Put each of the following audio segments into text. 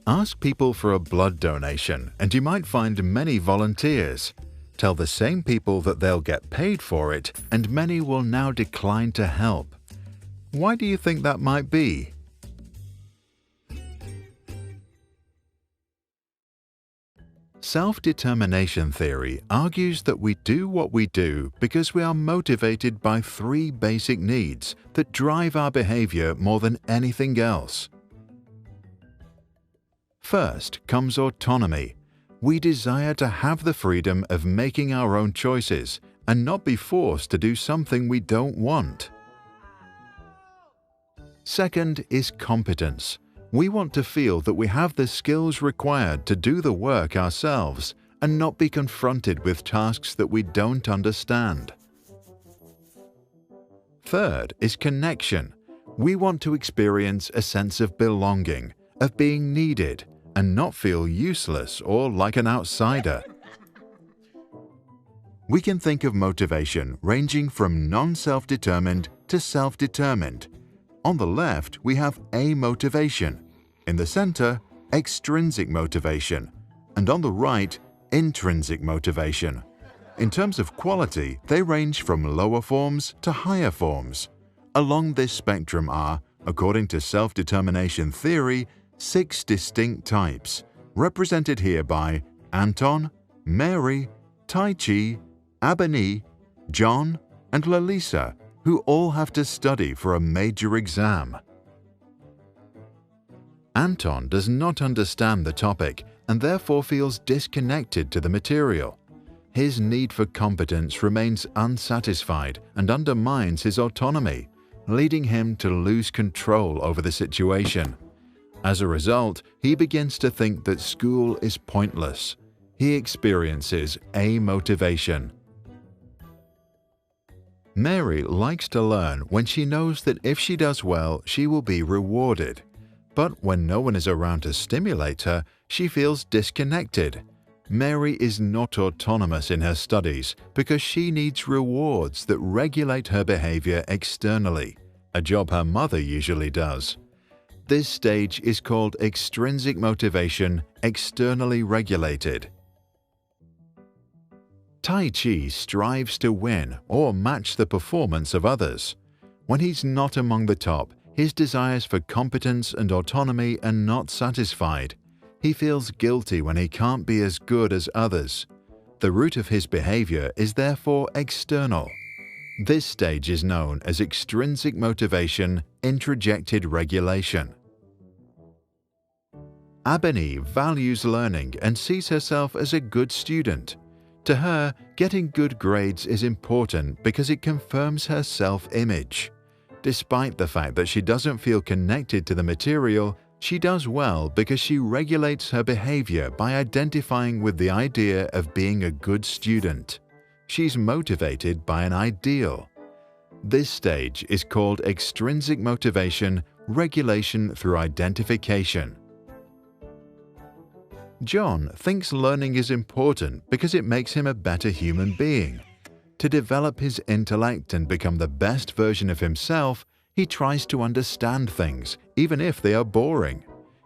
Ask people for a blood donation and you might find many volunteers. Tell the same people that they'll get paid for it and many will now decline to help. Why do you think that might be? Self-determination theory argues that we do what we do because we are motivated by three basic needs that drive our behavior more than anything else. First comes autonomy. We desire to have the freedom of making our own choices and not be forced to do something we don't want. Second is competence. We want to feel that we have the skills required to do the work ourselves and not be confronted with tasks that we don't understand. Third is connection. We want to experience a sense of belonging, of being needed, and not feel useless or like an outsider. We can think of motivation ranging from non-self-determined to self-determined. On the left, we have amotivation. In the center, extrinsic motivation. And on the right, intrinsic motivation. In terms of quality, they range from lower forms to higher forms. Along this spectrum are, according to self-determination theory, 6 distinct types, represented here by Anton, Mary, Tai Chi, Abani, John, and Lalisa, who all have to study for a major exam. Anton does not understand the topic and therefore feels disconnected to the material. His need for competence remains unsatisfied and undermines his autonomy, leading him to lose control over the situation. As a result, he begins to think that school is pointless. He experiences amotivation. Mary likes to learn when she knows that if she does well, she will be rewarded. But when no one is around to stimulate her, she feels disconnected. Mary is not autonomous in her studies because she needs rewards that regulate her behavior externally, a job her mother usually does. This stage is called extrinsic motivation, externally regulated. Tai Chi strives to win or match the performance of others. When he's not among the top, his desires for competence and autonomy are not satisfied. He feels guilty when he can't be as good as others. The root of his behavior is therefore external. This stage is known as extrinsic motivation, introjected regulation. Abani values learning and sees herself as a good student. To her, getting good grades is important because it confirms her self-image. Despite the fact that she doesn't feel connected to the material, she does well because she regulates her behavior by identifying with the idea of being a good student. She's motivated by an ideal. This stage is called extrinsic motivation, regulation through identification. John thinks learning is important because it makes him a better human being. To develop his intellect and become the best version of himself, he tries to understand things, even if they are boring.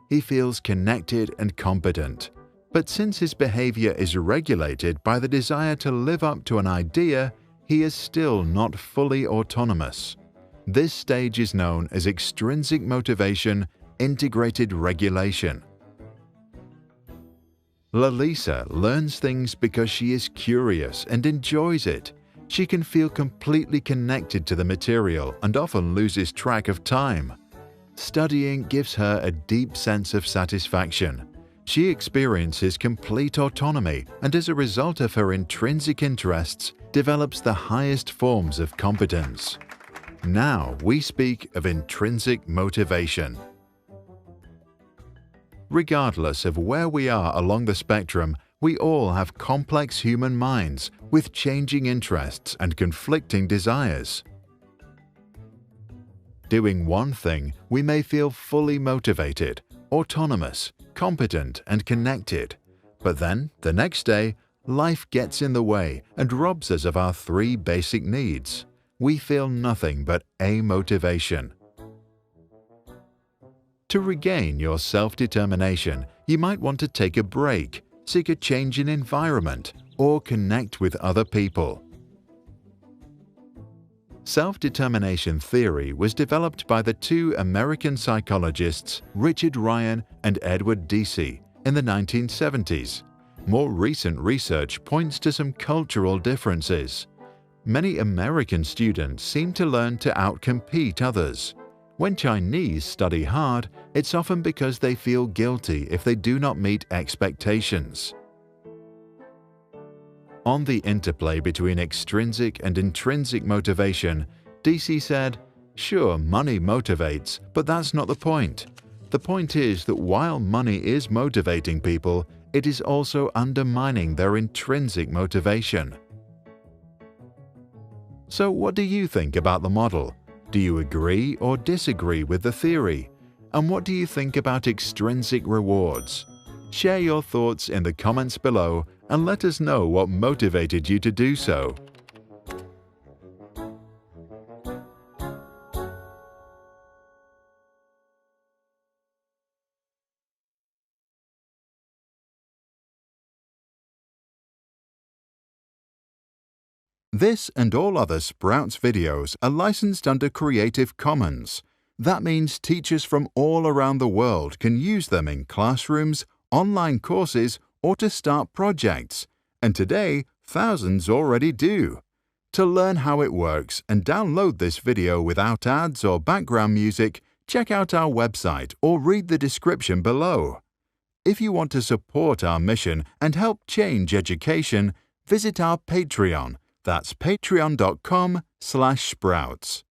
He feels connected and competent. But since his behavior is regulated by the desire to live up to an idea, he is still not fully autonomous. This stage is known as extrinsic motivation, integrated regulation. Lalisa learns things because she is curious and enjoys it. She can feel completely connected to the material and often loses track of time. Studying gives her a deep sense of satisfaction. She experiences complete autonomy and as a result of her intrinsic interests, develops the highest forms of competence. Now we speak of intrinsic motivation. Regardless of where we are along the spectrum, we all have complex human minds with changing interests and conflicting desires. Doing one thing, we may feel fully motivated, autonomous, competent, and connected. But then, the next day, life gets in the way and robs us of our 3 basic needs. We feel nothing but amotivation. To regain your self-determination, you might want to take a break, seek a change in environment, or connect with other people. Self-determination theory was developed by the two American psychologists Richard Ryan and Edward Deci in the 1970s. More recent research points to some cultural differences. Many American students seem to learn to outcompete others. When Chinese study hard, it's often because they feel guilty if they do not meet expectations. On the interplay between extrinsic and intrinsic motivation, Deci said, "Sure, money motivates, but that's not the point. The point is that while money is motivating people, it is also undermining their intrinsic motivation." So what do you think about the model? Do you agree or disagree with the theory? And what do you think about extrinsic rewards? Share your thoughts in the comments below and let us know what motivated you to do so. This and all other Sprouts videos are licensed under Creative Commons. That means teachers from all around the world can use them in classrooms, online courses, or to start projects. And today, thousands already do. To learn how it works and download this video without ads or background music, check out our website or read the description below. If you want to support our mission and help change education, visit our Patreon. That's patreon.com/sprouts.